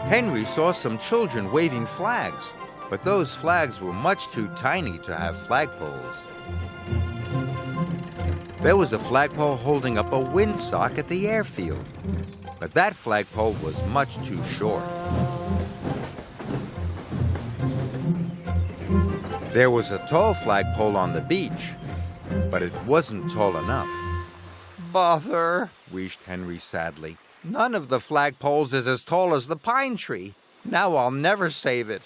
Henry saw some children waving flags, but those flags were much too tiny to have flagpoles. There was a flagpole holding up a windsock at the airfield, but that flagpole was much too short. There was a tall flagpole on the beach, but it wasn't tall enough. "Bother," wheezed Henry sadly. "None of the flagpoles is as tall as the pine tree. Now I'll never save it."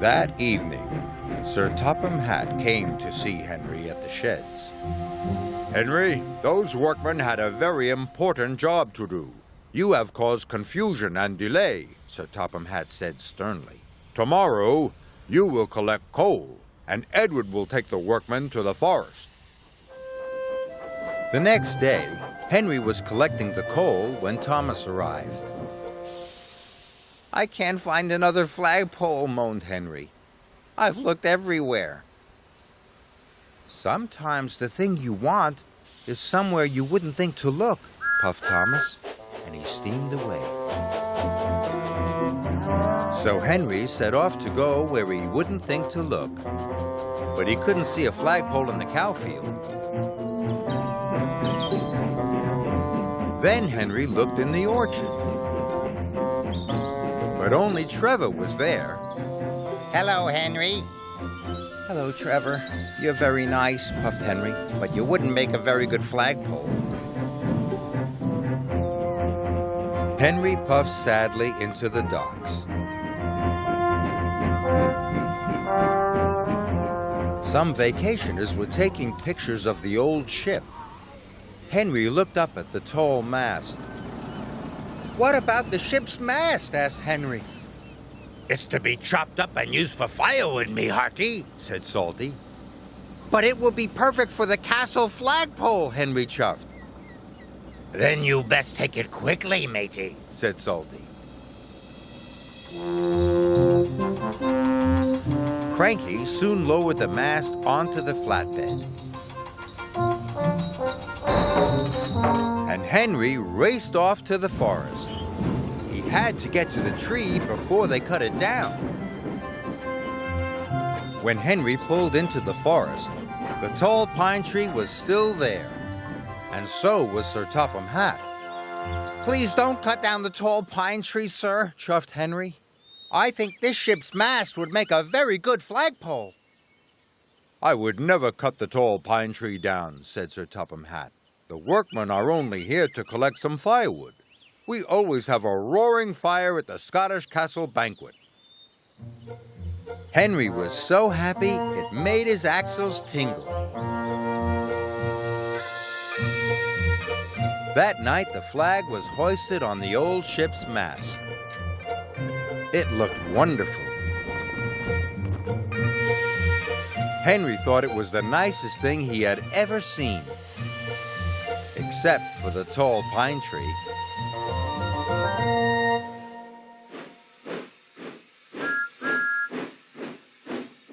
That evening, Sir Topham Hatt came to see Henry at the sheds. "Henry, those workmen had a very important job to do. You have caused confusion and delay," Sir Topham Hatt said sternly. "Tomorrow, you will collect coal, and Edward will take the workmen to the forest." The next day, Henry was collecting the coal when Thomas arrived. "I can't find another flagpole," moaned Henry. "I've looked everywhere." "Sometimes the thing you want is somewhere you wouldn't think to look," puffed Thomas, and he steamed away. So Henry set off to go where he wouldn't think to look, but he couldn't see a flagpole in the cow field. Then Henry looked in the orchard, but only Trevor was there. Hello, Henry. "Hello, Trevor. You're very nice," puffed Henry, "but you wouldn't make a very good flagpole." Henry puffed sadly into the docks. Some vacationers were taking pictures of the old ship. Henry looked up at the tall mast. "What about the ship's mast?" asked Henry. It's to be chopped up and used for firewood, me hearty," said Salty. "But it will be perfect for the castle flagpole," Henry chuffed. "Then you best take it quickly, matey," said Salty. Cranky soon lowered the mast onto the flatbed, and Henry raced off to the forest. He had to get to the tree before they cut it down. When Henry pulled into the forest, the tall pine tree was still there, and so was Sir Topham Hatt. "Please don't cut down the tall pine tree, sir," chuffed Henry. "I think this ship's mast would make a very good flagpole." "I would never cut the tall pine tree down," said Sir Topham Hatt. "The workmen are only here to collect some firewood. We always have a roaring fire at the Scottish Castle banquet." Henry was so happy it made his axles tingle. That night the flag was hoisted on the old ship's mast. It looked wonderful. Henry thought it was the nicest thing he had ever seen, except for the tall pine tree.